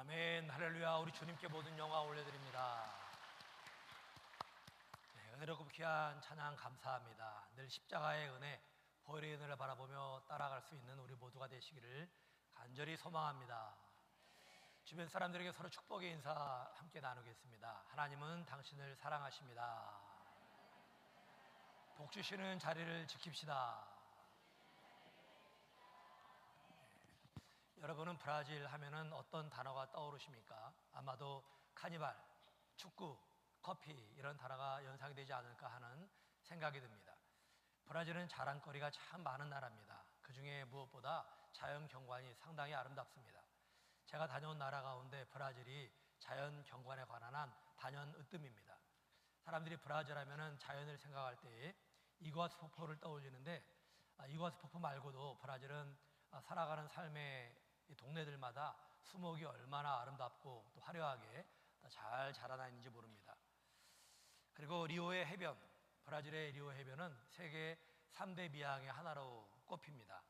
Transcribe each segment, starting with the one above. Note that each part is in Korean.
아멘, 할렐루야. 우리 주님께 모든 영광 올려드립니다. 은혜롭고 귀한 찬양 감사합니다. 늘 십자가의 은혜, 보혈의 은혜를 바라보며 따라갈 수 있는 우리 모두가 되시기를 간절히 소망합니다. 주변 사람들에게 서로 축복의 인사 함께 나누겠습니다. 하나님은 당신을 사랑하십니다. 복 주시는 자리를 지킵시다. 여러분은 브라질 하면은 어떤 단어가 떠오르십니까? 아마도 카니발, 축구, 커피 이런 단어가 연상이 되지 않을까 하는 생각이 듭니다. 브라질은 자랑거리가 참 많은 나라입니다. 그 중에 무엇보다 자연 경관이 상당히 아름답습니다. 제가 다녀온 나라 가운데 브라질이 자연 경관에 관한 한 단연 으뜸입니다. 사람들이 브라질 하면은 자연을 생각할 때에 이구아수 폭포를 떠올리는데, 이구아수 폭포 말고도 브라질은 살아가는 삶의 이 동네들마다 수목이 얼마나 아름답고 또 화려하게 잘 자라나 있는지 모릅니다. 그리고 리오의 해변, 브라질의 리오 해변은 세계 3대 미항의 하나로 꼽힙니다.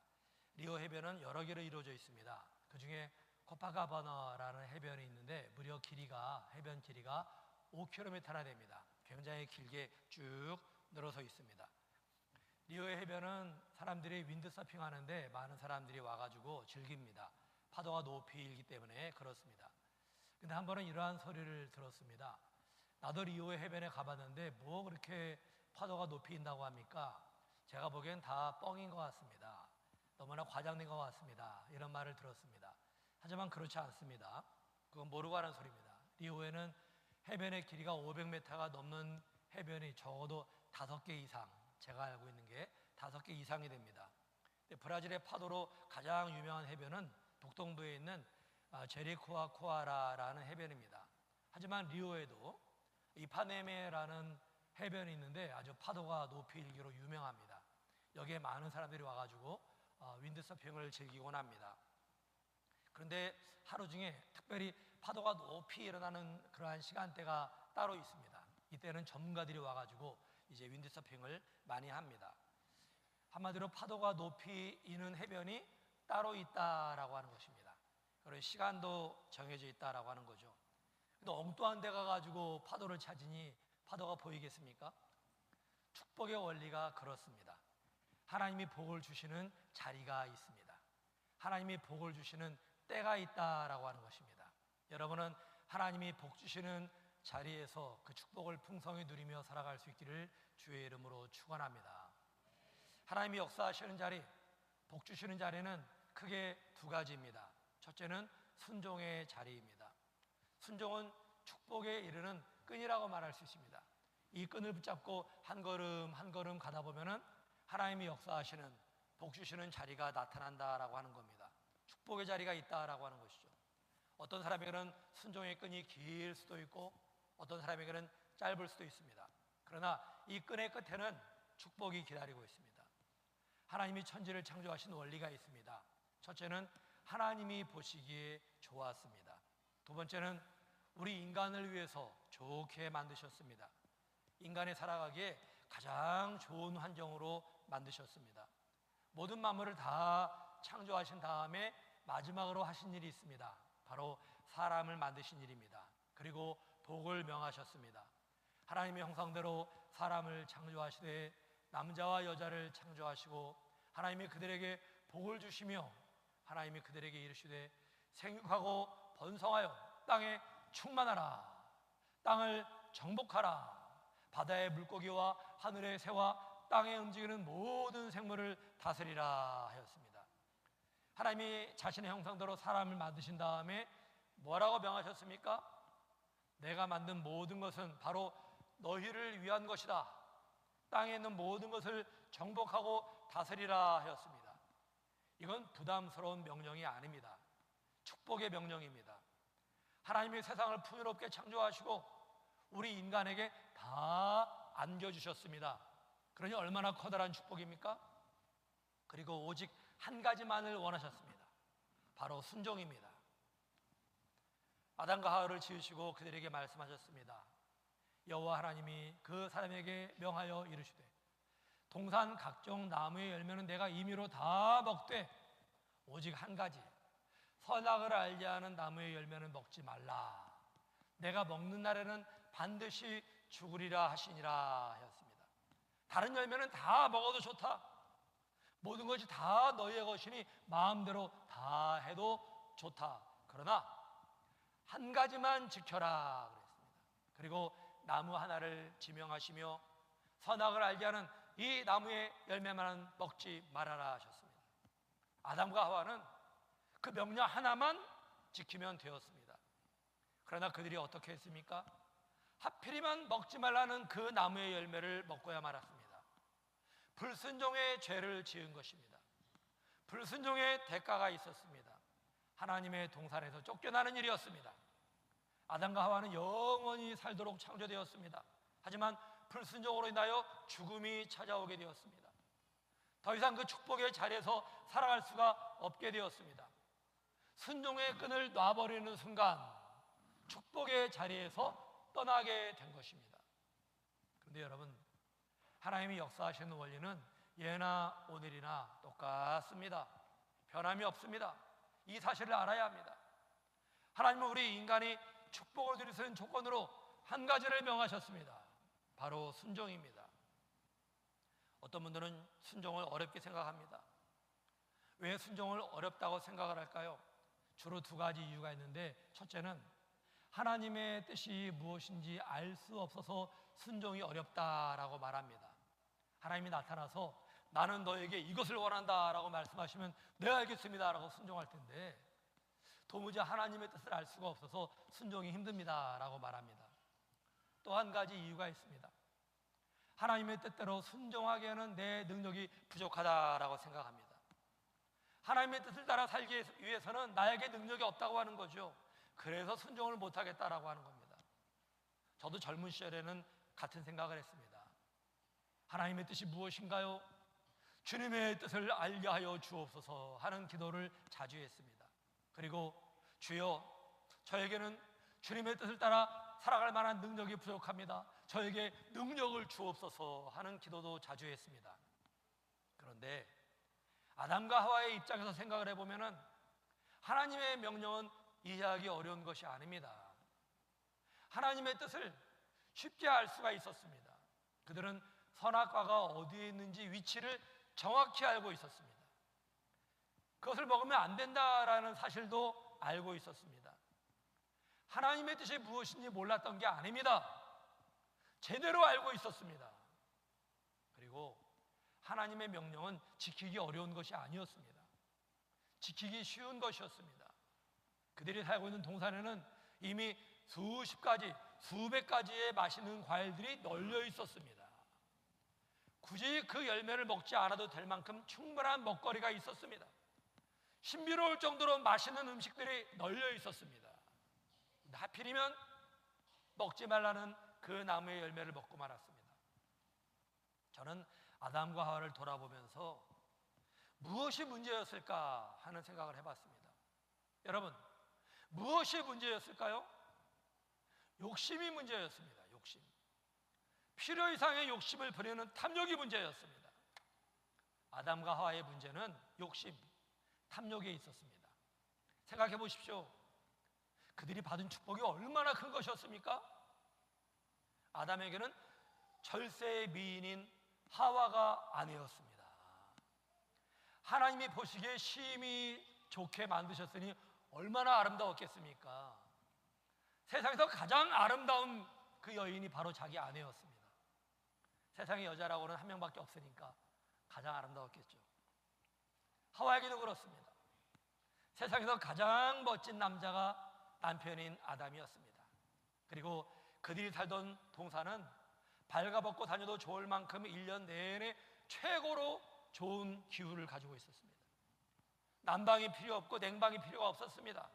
리오 해변은 여러 개로 이루어져 있습니다. 그 중에 코파카바나라는 해변이 있는데 무려 해변 길이가 5km나 됩니다. 굉장히 길게 쭉 늘어서 있습니다. 리오의 해변은 사람들이 윈드서핑 하는데 많은 사람들이 와가지고 즐깁니다. 파도가 높이 일기 때문에 그렇습니다. 근데 한 번은 이러한 소리를 들었습니다. 나도 리오의 해변에 가봤는데 뭐 그렇게 파도가 높이 인다고 합니까? 제가 보기엔 다 뻥인 것 같습니다. 너무나 과장된 것 같습니다. 이런 말을 들었습니다. 하지만 그렇지 않습니다. 그건 모르고 하는 소리입니다. 리오에는 해변의 길이가 500m가 넘는 해변이 적어도 5개 이상, 제가 알고 있는 게 5개 이상이 됩니다. 브라질의 파도로 가장 유명한 해변은 북동부에 있는 제리코아코아라라는 해변입니다. 하지만 리오에도 이파네메라는 해변이 있는데 아주 파도가 높이 일기로 유명합니다. 여기에 많은 사람들이 와가지고 윈드서핑을 즐기곤 합니다. 그런데 하루 중에 특별히 파도가 높이 일어나는 그러한 시간대가 따로 있습니다. 이때는 전문가들이 와가지고 이제 윈드서핑을 많이 합니다. 한마디로 파도가 높이 이는 해변이 따로 있다라고 하는 것입니다. 그리고 시간도 정해져 있다라고 하는 거죠. 근데 엉뚱한 데 가가지고 파도를 찾으니 파도가 보이겠습니까? 축복의 원리가 그렇습니다. 하나님이 복을 주시는 자리가 있습니다. 하나님이 복을 주시는 때가 있다라고 하는 것입니다. 여러분은 하나님이 복 주시는 자리에서 그 축복을 풍성히 누리며 살아갈 수 있기를 주의 이름으로 축원합니다. 하나님이 역사하시는 자리, 복 주시는 자리는 크게 두 가지입니다. 첫째는 순종의 자리입니다. 순종은 축복에 이르는 끈이라고 말할 수 있습니다. 이 끈을 붙잡고 한 걸음 한 걸음 가다 보면은 하나님이 역사하시는 복 주시는 자리가 나타난다라고 하는 겁니다. 축복의 자리가 있다라고 하는 것이죠. 어떤 사람에게는 순종의 끈이 길 수도 있고 어떤 사람에게는 짧을 수도 있습니다. 그러나 이 끈의 끝에는 축복이 기다리고 있습니다. 하나님이 천지를 창조하신 원리가 있습니다. 첫째는 하나님이 보시기에 좋았습니다. 두 번째는 우리 인간을 위해서 좋게 만드셨습니다. 인간이 살아가기에 가장 좋은 환경으로 만드셨습니다. 모든 만물을 다 창조하신 다음에 마지막으로 하신 일이 있습니다. 바로 사람을 만드신 일입니다. 그리고 복을 명하셨습니다. 하나님의 형상대로 사람을 창조하시되 남자와 여자를 창조하시고 하나님이 그들에게 복을 주시며 하나님이 그들에게 이르시되 생육하고 번성하여 땅에 충만하라, 땅을 정복하라, 바다의 물고기와 하늘의 새와 땅에 움직이는 모든 생물을 다스리라 하였습니다. 하나님이 자신의 형상대로 사람을 만드신 다음에 뭐라고 명하셨습니까? 내가 만든 모든 것은 바로 너희를 위한 것이다. 땅에 있는 모든 것을 정복하고 다스리라 하였습니다. 이건 부담스러운 명령이 아닙니다. 축복의 명령입니다. 하나님이 세상을 풍요롭게 창조하시고 우리 인간에게 다 안겨주셨습니다. 그러니 얼마나 커다란 축복입니까? 그리고 오직 한 가지만을 원하셨습니다. 바로 순종입니다. 아담과 하와를 지으시고 그들에게 말씀하셨습니다. 여호와 하나님이 그 사람에게 명하여 이르시되 동산 각종 나무의 열매는 내가 임의로 다 먹되 오직 한 가지 선악을 알게 하는 나무의 열매는 먹지 말라. 내가 먹는 날에는 반드시 죽으리라 하시니라 하였습니다. 다른 열매는 다 먹어도 좋다. 모든 것이 다 너희의 것이니 마음대로 다 해도 좋다. 그러나 한 가지만 지켜라 그랬습니다. 그리고 나무 하나를 지명하시며 선악을 알게 하는 이 나무의 열매만은 먹지 말아라 하셨습니다. 아담과 하와는 그 명령 하나만 지키면 되었습니다. 그러나 그들이 어떻게 했습니까? 하필이면 먹지 말라는 그 나무의 열매를 먹고야 말았습니다. 불순종의 죄를 지은 것입니다. 불순종의 대가가 있었습니다. 하나님의 동산에서 쫓겨나는 일이었습니다. 아담과 하와는 영원히 살도록 창조되었습니다. 하지만 불순종으로 인하여 죽음이 찾아오게 되었습니다. 더 이상 그 축복의 자리에서 살아갈 수가 없게 되었습니다. 순종의 끈을 놔버리는 순간 축복의 자리에서 떠나게 된 것입니다. 그런데 여러분, 하나님이 역사하시는 원리는 예나 오늘이나 똑같습니다. 변함이 없습니다. 이 사실을 알아야 합니다. 하나님은 우리 인간이 축복을 누릴 수 있는 조건으로 한 가지를 명하셨습니다. 바로 순종입니다. 어떤 분들은 순종을 어렵게 생각합니다. 왜 순종을 어렵다고 생각을 할까요? 주로 두 가지 이유가 있는데, 첫째는 하나님의 뜻이 무엇인지 알 수 없어서 순종이 어렵다라고 말합니다. 하나님이 나타나서 나는 너에게 이것을 원한다 라고 말씀하시면 네 알겠습니다 라고 순종할 텐데, 도무지 하나님의 뜻을 알 수가 없어서 순종이 힘듭니다 라고 말합니다. 또 한 가지 이유가 있습니다. 하나님의 뜻대로 순종하기에는 내 능력이 부족하다라고 생각합니다. 하나님의 뜻을 따라 살기 위해서는 나에게 능력이 없다고 하는 거죠. 그래서 순종을 못하겠다라고 하는 겁니다. 저도 젊은 시절에는 같은 생각을 했습니다. 하나님의 뜻이 무엇인가요? 주님의 뜻을 알게 하여 주옵소서 하는 기도를 자주 했습니다. 그리고 주여, 저에게는 주님의 뜻을 따라 살아갈 만한 능력이 부족합니다. 저에게 능력을 주옵소서 하는 기도도 자주 했습니다. 그런데 아담과 하와의 입장에서 생각을 해보면 하나님의 명령은 이해하기 어려운 것이 아닙니다. 하나님의 뜻을 쉽게 알 수가 있었습니다. 그들은 선악과가 어디에 있는지 위치를 정확히 알고 있었습니다. 그것을 먹으면 안 된다라는 사실도 알고 있었습니다. 하나님의 뜻이 무엇인지 몰랐던 게 아닙니다. 제대로 알고 있었습니다. 그리고 하나님의 명령은 지키기 어려운 것이 아니었습니다. 지키기 쉬운 것이었습니다. 그들이 살고 있는 동산에는 이미 수십 가지, 수백 가지의 맛있는 과일들이 널려 있었습니다. 굳이 그 열매를 먹지 않아도 될 만큼 충분한 먹거리가 있었습니다. 신비로울 정도로 맛있는 음식들이 널려 있었습니다. 하필이면 먹지 말라는 그 나무의 열매를 먹고 말았습니다. 저는 아담과 하와를 돌아보면서 무엇이 문제였을까 하는 생각을 해봤습니다. 여러분, 무엇이 문제였을까요? 욕심이 문제였습니다. 욕심. 필요 이상의 욕심을 부리는 탐욕이 문제였습니다. 아담과 하와의 문제는 욕심, 탐욕에 있었습니다. 생각해 보십시오. 그들이 받은 축복이 얼마나 큰 것이었습니까? 아담에게는 절세의 미인인 하와가 아내였습니다. 하나님이 보시기에 심히 좋게 만드셨으니 얼마나 아름다웠겠습니까? 세상에서 가장 아름다운 그 여인이 바로 자기 아내였습니다. 세상에 여자라고는 한 명밖에 없으니까 가장 아름다웠겠죠. 하와에게도 그렇습니다. 세상에서 가장 멋진 남자가 남편인 아담이었습니다. 그리고 그들이 살던 동산은 발가벗고 다녀도 좋을 만큼 1년 내내 최고로 좋은 기후를 가지고 있었습니다. 난방이 필요 없고 냉방이 필요가 없었습니다.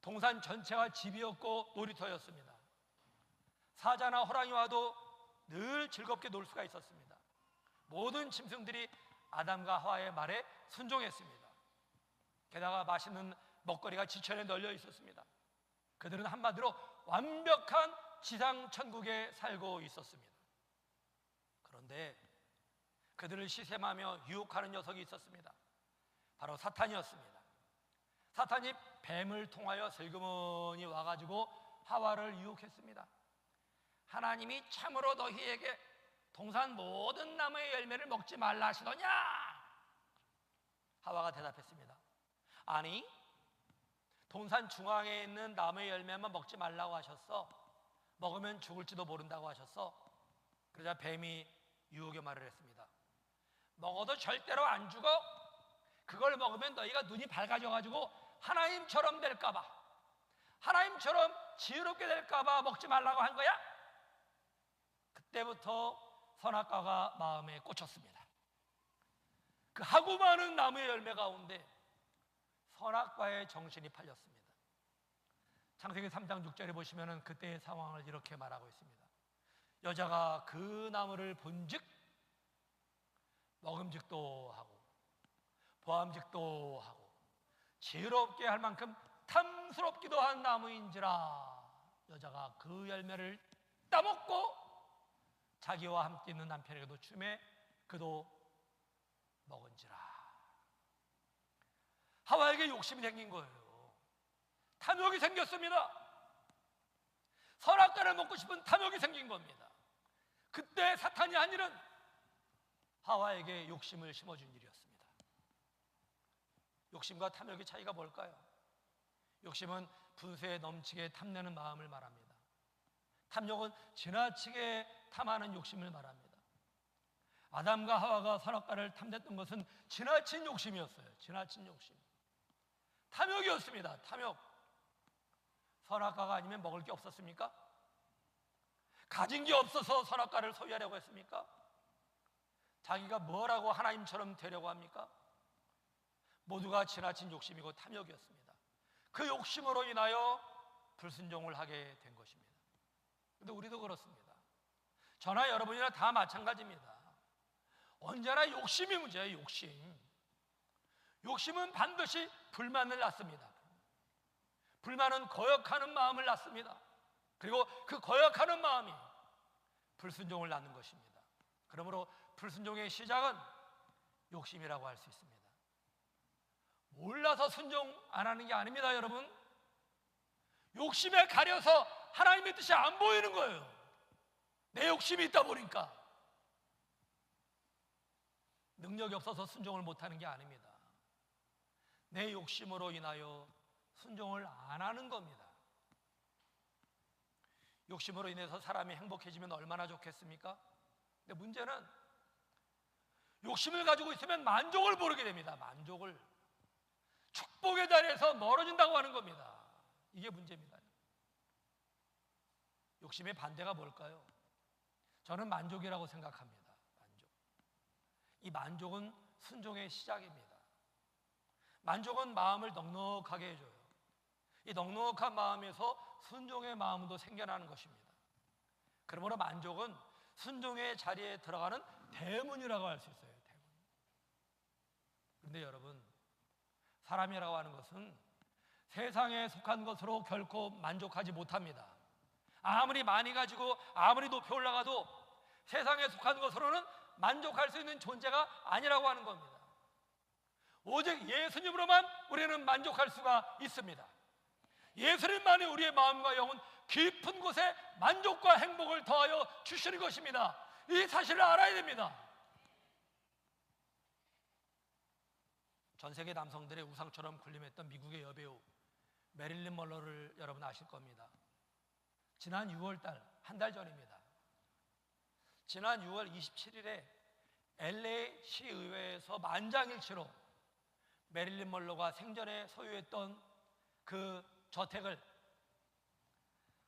동산 전체가 집이었고 놀이터였습니다. 사자나 호랑이 와도 늘 즐겁게 놀 수가 있었습니다. 모든 짐승들이 아담과 하와의 말에 순종했습니다. 게다가 맛있는 먹거리가 지천에 널려 있었습니다. 그들은 한마디로 완벽한 지상 천국에 살고 있었습니다. 그런데 그들을 시샘하며 유혹하는 녀석이 있었습니다. 바로 사탄이었습니다. 사탄이 뱀을 통하여 슬그머니 와가지고 하와를 유혹했습니다. 하나님이 참으로 너희에게 동산 모든 나무의 열매를 먹지 말라 하시더냐? 하와가 대답했습니다. 아니, 동산 중앙에 있는 나무의 열매만 먹지 말라고 하셨어. 먹으면 죽을지도 모른다고 하셨어. 그러자 뱀이 유혹의 말을 했습니다. 먹어도 절대로 안 죽어. 그걸 먹으면 너희가 눈이 밝아져가지고 하나님처럼 될까봐, 하나님처럼 지혜롭게 될까봐 먹지 말라고 한 거야? 그때부터 선악과가 마음에 꽂혔습니다. 그 하고 많은 나무의 열매 가운데 선악과의 정신이 팔렸습니다. 창세기 3장 6절에 보시면 그때의 상황을 이렇게 말하고 있습니다. 여자가 그 나무를 본즉 먹음직도 하고 보암직도 하고 지혜롭게 할 만큼 탐스럽기도 한 나무인지라 여자가 그 열매를 따먹고 자기와 함께 있는 남편에게도 주매 그도 먹은지라. 하와에게 욕심이 생긴 거예요. 탐욕이 생겼습니다. 선악과를 먹고 싶은 탐욕이 생긴 겁니다. 그때 사탄이 한 일은 하와에게 욕심을 심어준 일이었습니다. 욕심과 탐욕의 차이가 뭘까요? 욕심은 분수에 넘치게 탐내는 마음을 말합니다. 탐욕은 지나치게 탐하는 욕심을 말합니다. 아담과 하와가 선악과를 탐냈던 것은 지나친 욕심이었어요. 지나친 욕심, 탐욕이었습니다. 탐욕. 선악과가 아니면 먹을 게 없었습니까? 가진 게 없어서 선악과를 소유하려고 했습니까? 자기가 뭐라고 하나님처럼 되려고 합니까? 모두가 지나친 욕심이고 탐욕이었습니다. 그 욕심으로 인하여 불순종을 하게 된 것입니다. 그런데 우리도 그렇습니다. 저나 여러분이나 다 마찬가지입니다. 언제나 욕심이 문제예요. 욕심은 반드시 불만을 낳습니다. 불만은 거역하는 마음을 낳습니다. 그리고 그 거역하는 마음이 불순종을 낳는 것입니다. 그러므로 불순종의 시작은 욕심이라고 할 수 있습니다. 몰라서 순종 안 하는 게 아닙니다, 여러분. 욕심에 가려서 하나님의 뜻이 안 보이는 거예요. 내 욕심이 있다 보니까. 능력이 없어서 순종을 못하는 게 아닙니다. 내 욕심으로 인하여 순종을 안 하는 겁니다. 욕심으로 인해서 사람이 행복해지면 얼마나 좋겠습니까? 근데 문제는 욕심을 가지고 있으면 만족을 모르게 됩니다. 만족을. 축복의 자리에서 멀어진다고 하는 겁니다. 이게 문제입니다. 욕심의 반대가 뭘까요? 저는 만족이라고 생각합니다. 만족. 이 만족은 순종의 시작입니다. 만족은 마음을 넉넉하게 해줘요. 이 넉넉한 마음에서 순종의 마음도 생겨나는 것입니다. 그러므로 만족은 순종의 자리에 들어가는 대문이라고 할 수 있어요. 대문. 그런데 여러분, 사람이라고 하는 것은 세상에 속한 것으로 결코 만족하지 못합니다. 아무리 많이 가지고 아무리 높이 올라가도 세상에 속한 것으로는 만족할 수 있는 존재가 아니라고 하는 겁니다. 오직 예수님으로만 우리는 만족할 수가 있습니다. 예수님만이 우리의 마음과 영혼 깊은 곳에 만족과 행복을 더하여 주시는 것입니다. 이 사실을 알아야 됩니다. 전 세계 남성들의 우상처럼 군림했던 미국의 여배우 메릴린 먼로를 여러분 아실 겁니다. 지난 6월달, 한 달 전입니다. 지난 6월 27일에 LA 시의회에서 만장일치로 메릴린 먼로가 생전에 소유했던 그 저택을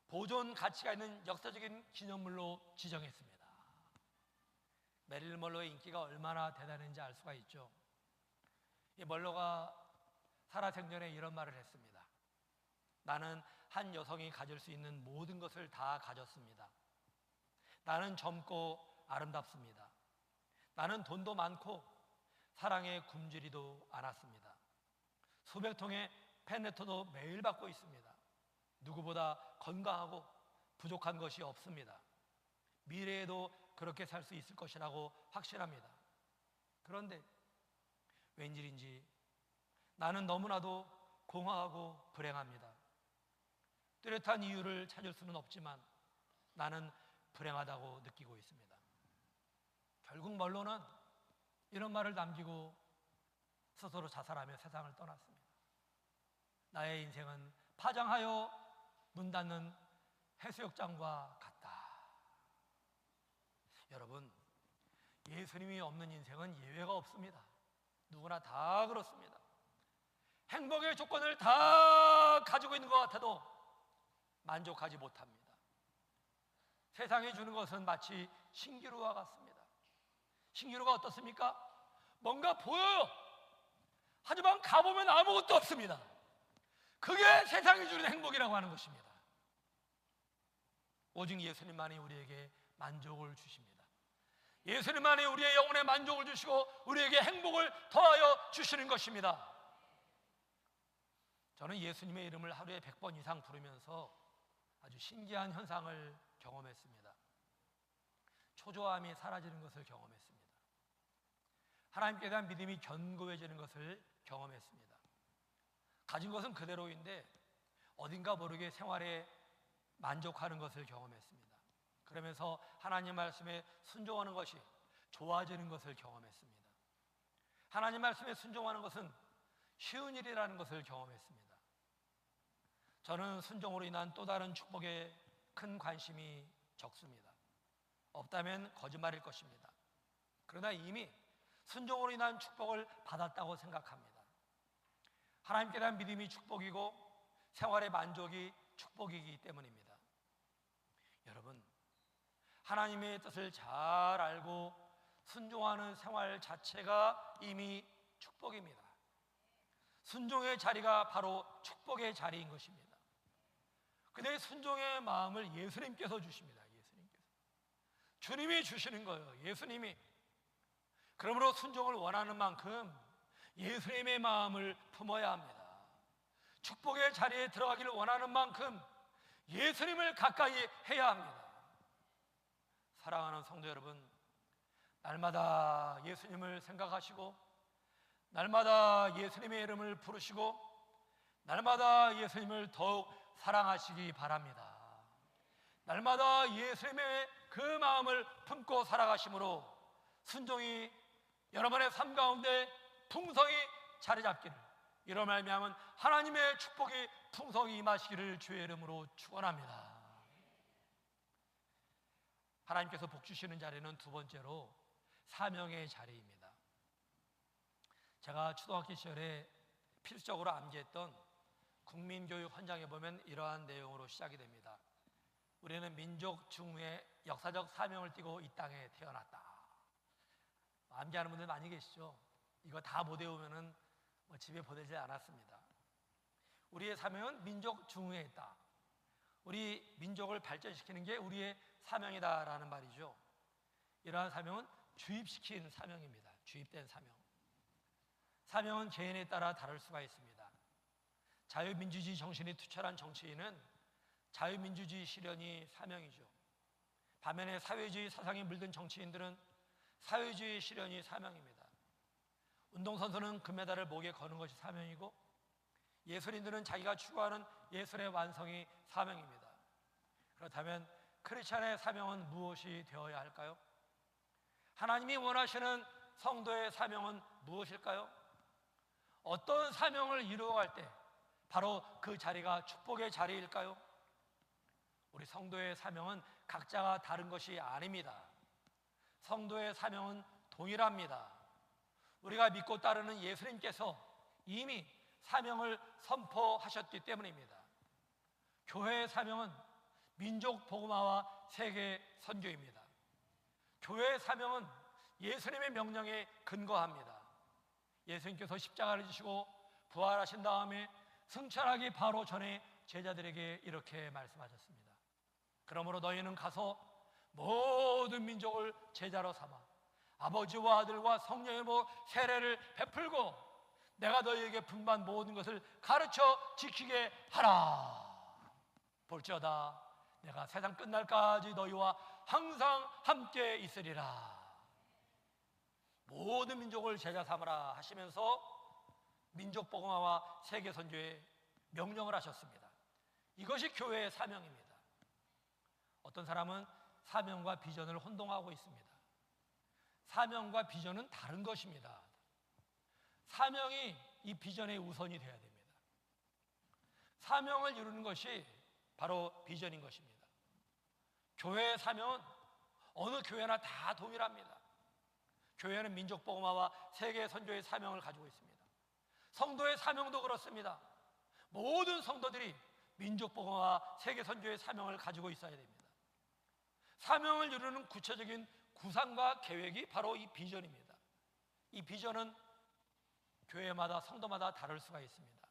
보존 가치가 있는 역사적인 기념물로 지정했습니다. 메릴린 먼로의 인기가 얼마나 대단한지 알 수가 있죠. 이 먼로가 살아생전에 이런 말을 했습니다. 나는 한 여성이 가질 수 있는 모든 것을 다 가졌습니다. 나는 젊고 아름답습니다. 나는 돈도 많고 사랑에 굶주리도 않았습니다. 수백 통의 팬레터도 매일 받고 있습니다. 누구보다 건강하고 부족한 것이 없습니다. 미래에도 그렇게 살 수 있을 것이라고 확신합니다. 그런데 웬일인지 나는 너무나도 공허하고 불행합니다. 뚜렷한 이유를 찾을 수는 없지만 나는 불행하다고 느끼고 있습니다. 결국 말로는 이런 말을 남기고 스스로 자살하며 세상을 떠났습니다. 나의 인생은 파장하여 문 닫는 해수욕장과 같다. 여러분, 예수님이 없는 인생은 예외가 없습니다. 누구나 다 그렇습니다. 행복의 조건을 다 가지고 있는 것 같아도 만족하지 못합니다. 세상이 주는 것은 마치 신기루와 같습니다. 신기루가 어떻습니까? 뭔가 보여요. 하지만 가보면 아무것도 없습니다. 그게 세상이 주는 행복이라고 하는 것입니다. 오직 예수님만이 우리에게 만족을 주십니다. 예수님만이 우리의 영혼에 만족을 주시고 우리에게 행복을 더하여 주시는 것입니다. 저는 예수님의 이름을 하루에 100번 이상 부르면서 아주 신기한 현상을 경험했습니다. 초조함이 사라지는 것을 경험했습니다. 하나님께 대한 믿음이 견고해지는 것을 경험했습니다. 가진 것은 그대로인데 어딘가 모르게 생활에 만족하는 것을 경험했습니다. 그러면서 하나님 말씀에 순종하는 것이 좋아지는 것을 경험했습니다. 하나님 말씀에 순종하는 것은 쉬운 일이라는 것을 경험했습니다. 저는 순종으로 인한 또 다른 축복에 큰 관심이 적습니다. 없다면 거짓말일 것입니다. 그러나 이미 순종으로 인한 축복을 받았다고 생각합니다. 하나님께 대한 믿음이 축복이고 생활의 만족이 축복이기 때문입니다. 여러분, 하나님의 뜻을 잘 알고 순종하는 생활 자체가 이미 축복입니다. 순종의 자리가 바로 축복의 자리인 것입니다. 근데 순종의 마음을 예수님께서 주십니다. 예수님께서. 주님이 주시는 거예요. 예수님이. 그러므로 순종을 원하는 만큼 예수님의 마음을 품어야 합니다. 축복의 자리에 들어가기를 원하는 만큼 예수님을 가까이 해야 합니다. 사랑하는 성도 여러분, 날마다 예수님을 생각하시고 날마다 예수님의 이름을 부르시고 날마다 예수님을 더욱 사랑하시기 바랍니다. 날마다 예수님의 그 마음을 품고 살아가심으로 순종이 여러분의 삶 가운데 풍성히 자리 잡기를, 이로 말미암은 하나님의 축복이 풍성히 임하시기를 주의 이름으로 축원합니다. 하나님께서 복 주시는 자리는 두 번째로 사명의 자리입니다. 제가 초등학교 시절에 필수적으로 암기했던 국민교육 헌장에 보면 이러한 내용으로 시작이 됩니다. 우리는 민족 중흥의 역사적 사명을 띠고 이 땅에 태어났다. 암기하는 분들 많이 계시죠? 이거 다 못 외우면은 집에 보내지 않았습니다. 우리의 사명은 민족 중흥에 있다. 우리 민족을 발전시키는 게 우리의 사명이다라는 말이죠. 이러한 사명은 주입시킨 사명입니다. 주입된 사명. 사명은 개인에 따라 다를 수가 있습니다. 자유민주주의 정신이 투철한 정치인은 자유민주주의 실현이 사명이죠. 반면에 사회주의 사상이 물든 정치인들은 사회주의 실현이 사명입니다. 운동선수는 금메달을 목에 거는 것이 사명이고 예술인들은 자기가 추구하는 예술의 완성이 사명입니다. 그렇다면 크리스찬의 사명은 무엇이 되어야 할까요? 하나님이 원하시는 성도의 사명은 무엇일까요? 어떤 사명을 이루어갈 때 바로 그 자리가 축복의 자리일까요? 우리 성도의 사명은 각자가 다른 것이 아닙니다. 성도의 사명은 동일합니다. 우리가 믿고 따르는 예수님께서 이미 사명을 선포하셨기 때문입니다. 교회의 사명은 민족 복음화와 세계 선교입니다. 교회의 사명은 예수님의 명령에 근거합니다. 예수님께서 십자가를 지시고 부활하신 다음에 승천하기 바로 전에 제자들에게 이렇게 말씀하셨습니다. 그러므로 너희는 가서 모든 민족을 제자로 삼아 아버지와 아들과 성령의 세례를 베풀고 내가 너희에게 분반 모든 것을 가르쳐 지키게 하라. 볼지어다 내가 세상 끝날까지 너희와 항상 함께 있으리라. 모든 민족을 제자 삼으라 하시면서 민족 복음화와 세계 선교에 명령을 하셨습니다. 이것이 교회의 사명입니다. 어떤 사람은 사명과 비전을 혼동하고 있습니다. 사명과 비전은 다른 것입니다. 사명이 이 비전의 우선이 되어야 됩니다. 사명을 이루는 것이 바로 비전인 것입니다. 교회의 사명은 어느 교회나 다 동일합니다. 교회는 민족 복음화와 세계 선교의 사명을 가지고 있습니다. 성도의 사명도 그렇습니다. 모든 성도들이 민족 복음화와 세계 선교의 사명을 가지고 있어야 됩니다. 사명을 이루는 구체적인 구상과 계획이 바로 이 비전입니다. 이 비전은 교회마다 성도마다 다를 수가 있습니다.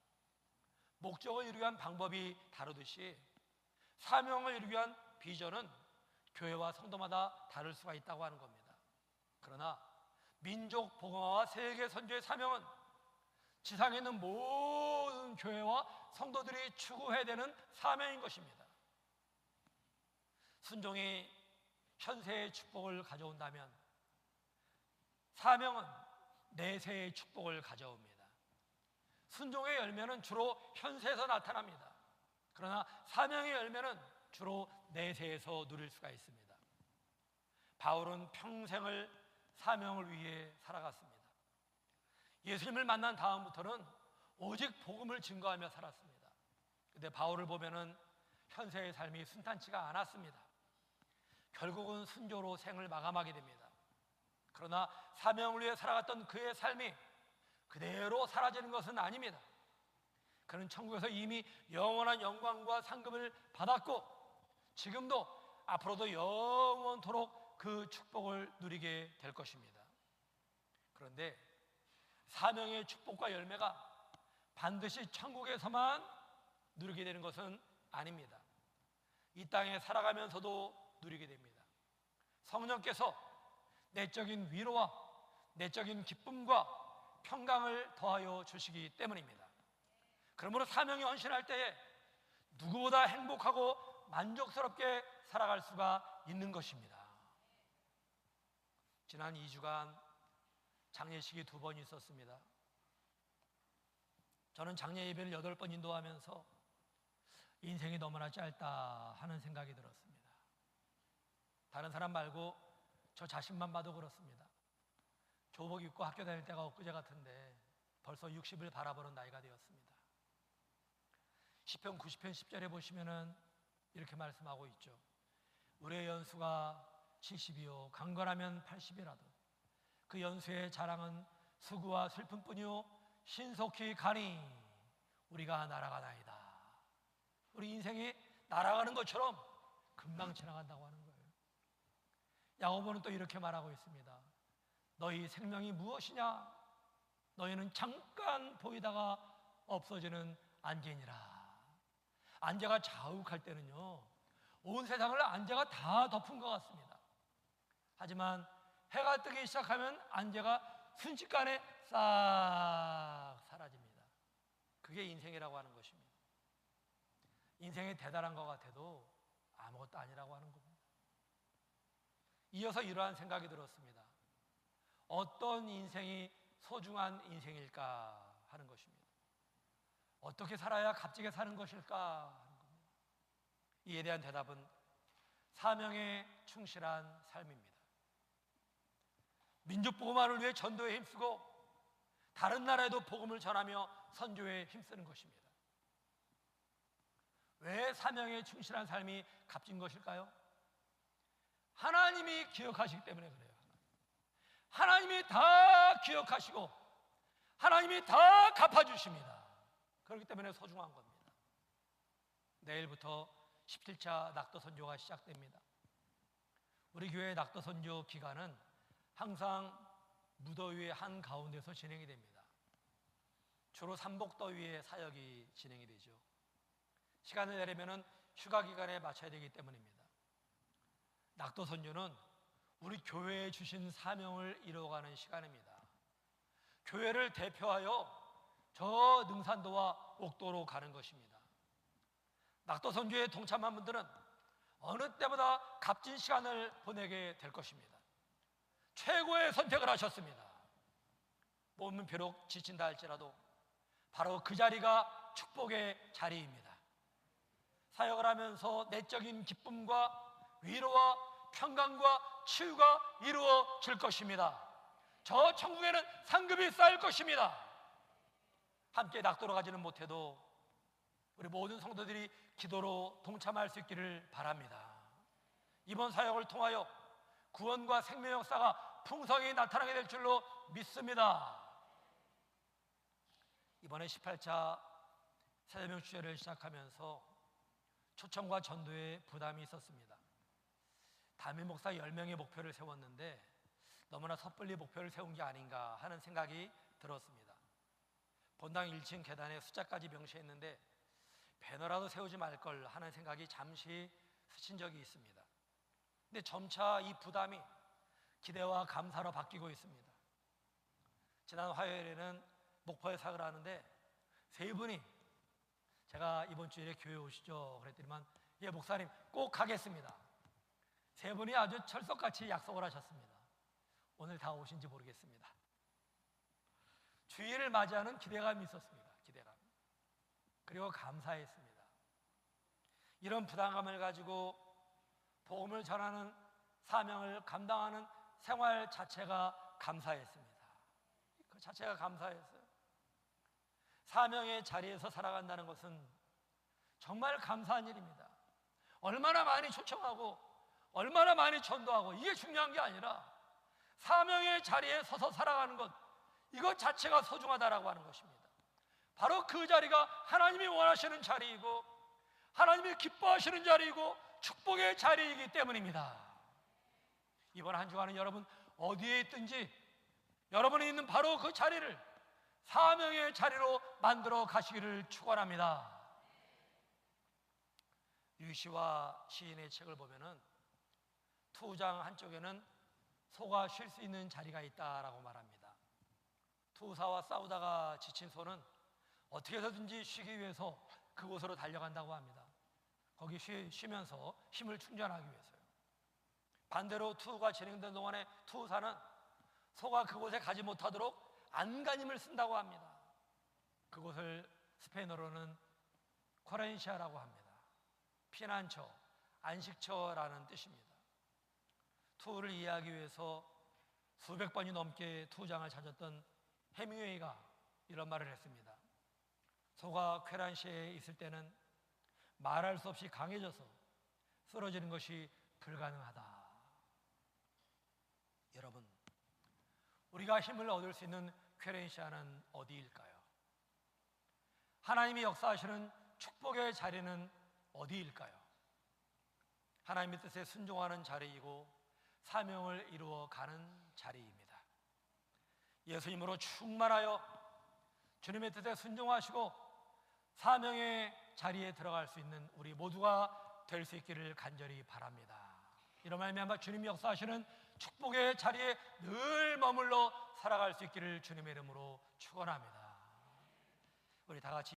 목적을 이루기 위한 방법이 다르듯이 사명을 이루기 위한 비전은 교회와 성도마다 다를 수가 있다고 하는 겁니다. 그러나 민족 복음화와 세계 선교의 사명은 지상에 있는 모든 교회와 성도들이 추구해야 되는 사명인 것입니다. 순종이 현세의 축복을 가져온다면 사명은 내세의 축복을 가져옵니다. 순종의 열매는 주로 현세에서 나타납니다. 그러나 사명의 열매는 주로 내세에서 누릴 수가 있습니다. 바울은 평생을 사명을 위해 살아갔습니다. 예수님을 만난 다음부터는 오직 복음을 증거하며 살았습니다. 그런데 바울을 보면은 현세의 삶이 순탄치가 않았습니다. 결국은 순교로 생을 마감하게 됩니다. 그러나 사명을 위해 살아갔던 그의 삶이 그대로 사라지는 것은 아닙니다. 그는 천국에서 이미 영원한 영광과 상급을 받았고 지금도 앞으로도 영원토록 그 축복을 누리게 될 것입니다. 그런데 사명의 축복과 열매가 반드시 천국에서만 누리게 되는 것은 아닙니다. 이 땅에 살아가면서도 누리게 됩니다. 성령께서 내적인 위로와 내적인 기쁨과 평강을 더하여 주시기 때문입니다. 그러므로 사명에 헌신할 때에 누구보다 행복하고 만족스럽게 살아갈 수가 있는 것입니다. 지난 2주간 장례식이 2번 있었습니다. 저는 장례 예배를 8번 인도하면서 인생이 너무나 짧다 하는 생각이 들었습니다. 다른 사람 말고 저 자신만 봐도 그렇습니다. 교복 입고 학교 다닐 때가 엊그제 같은데 벌써 60을 바라보는 나이가 되었습니다. 시편 90편 10절에 보시면은 이렇게 말씀하고 있죠. 우리의 연수가 70이요 강건하면 80이라도 그 연수의 자랑은 수고와 슬픔뿐이요 신속히 가니 우리가 날아가나이다. 우리 인생이 날아가는 것처럼 금방 지나간다고 하는 거예요. 야고보는 또 이렇게 말하고 있습니다. 너희 생명이 무엇이냐? 너희는 잠깐 보이다가 없어지는 안개니라. 안개가 자욱할 때는요 온 세상을 안개가 다 덮은 것 같습니다. 하지만 해가 뜨기 시작하면 안개가 순식간에 싹 사라집니다. 그게 인생이라고 하는 것입니다. 인생이 대단한 것 같아도 아무것도 아니라고 하는 겁니다. 이어서 이러한 생각이 들었습니다. 어떤 인생이 소중한 인생일까 하는 것입니다. 어떻게 살아야 값지게 사는 것일까 하는 겁니다. 이에 대한 대답은 사명에 충실한 삶입니다. 민족 복음화를 위해 전도에 힘쓰고 다른 나라에도 복음을 전하며 선교에 힘쓰는 것입니다. 왜 사명에 충실한 삶이 값진 것일까요? 하나님이 기억하시기 때문에 그래요. 하나님이 다 기억하시고 하나님이 다 갚아주십니다. 그렇기 때문에 소중한 겁니다. 내일부터 17차 낙도 선교가 시작됩니다. 우리 교회 낙도 선교 기간은 항상 무더위의 한가운데서 진행이 됩니다. 주로 삼복더위에 사역이 진행이 되죠. 시간을 내려면 휴가 기간에 맞춰야 되기 때문입니다. 낙도 선교는 우리 교회에 주신 사명을 이루어가는 시간입니다. 교회를 대표하여 저 능산도와 옥도로 가는 것입니다. 낙도 선교에 동참한 분들은 어느 때보다 값진 시간을 보내게 될 것입니다. 최고의 선택을 하셨습니다. 몸은 비록 지친다 할지라도 바로 그 자리가 축복의 자리입니다. 사역을 하면서 내적인 기쁨과 위로와 평강과 치유가 이루어질 것입니다. 저 천국에는 상급이 쌓일 것입니다. 함께 낙도로 가지는 못해도 우리 모든 성도들이 기도로 동참할 수 있기를 바랍니다. 이번 사역을 통하여 구원과 생명 역사가 풍성히 나타나게 될 줄로 믿습니다. 이번에 18차 세대명 주제를 시작하면서 초청과 전도에 부담이 있었습니다. 담임 목사 10명의 목표를 세웠는데 너무나 섣불리 목표를 세운 게 아닌가 하는 생각이 들었습니다. 본당 1층 계단에 숫자까지 명시했는데 배너라도 세우지 말 걸 하는 생각이 잠시 스친 적이 있습니다. 근데 점차 이 부담이 기대와 감사로 바뀌고 있습니다. 지난 화요일에는 목포에 사역을 하는데 세 분이 제가 이번 주일에 교회 오시죠 그랬더니만 예 목사님 꼭 가겠습니다. 세 분이 아주 철석같이 약속을 하셨습니다. 오늘 다 오신지 모르겠습니다. 주일을 맞이하는 기대감이 있었습니다. 기대감. 그리고 감사했습니다. 이런 부담감을 가지고 복음을 전하는 사명을 감당하는 생활 자체가 감사했습니다. 그 자체가 감사했어요. 사명의 자리에서 살아간다는 것은 정말 감사한 일입니다. 얼마나 많이 초청하고 얼마나 많이 전도하고 이게 중요한 게 아니라 사명의 자리에 서서 살아가는 것, 이것 자체가 소중하다라고 하는 것입니다. 바로 그 자리가 하나님이 원하시는 자리이고 하나님이 기뻐하시는 자리이고 축복의 자리이기 때문입니다. 이번 한 주간은 여러분 어디에 있든지 여러분이 있는 바로 그 자리를 사명의 자리로 만들어 가시기를 축원합니다. 유시와 시인의 책을 보면은 투장 한쪽에는 소가 쉴 수 있는 자리가 있다라고 말합니다. 투사와 싸우다가 지친 소는 어떻게 해서든지 쉬기 위해서 그곳으로 달려간다고 합니다. 거기 쉬면서 힘을 충전하기 위해서요. 반대로 투가 진행된 동안에 투사는 소가 그곳에 가지 못하도록 안간힘을 쓴다고 합니다. 그곳을 스페인어로는 코렌시아라고 합니다. 피난처, 안식처라는 뜻입니다. 투를 이해하기 위해서 수백 번이 넘게 투장을 찾았던 해밍웨이가 이런 말을 했습니다. 소가 쾌란시에 있을 때는 말할 수 없이 강해져서 쓰러지는 것이 불가능하다. 여러분, 우리가 힘을 얻을 수 있는 쾌렌시아는 어디일까요? 하나님이 역사하시는 축복의 자리는 어디일까요? 하나님의 뜻에 순종하는 자리이고 사명을 이루어가는 자리입니다. 예수님으로 충만하여 주님의 뜻에 순종하시고 사명의 자리에 들어갈 수 있는 우리 모두가 될 수 있기를 간절히 바랍니다. 이런 말미암아 주님이 역사하시는 축복의 자리에 늘 머물러 살아갈 수 있기를 주님의 이름으로 축원합니다. 우리 다 같이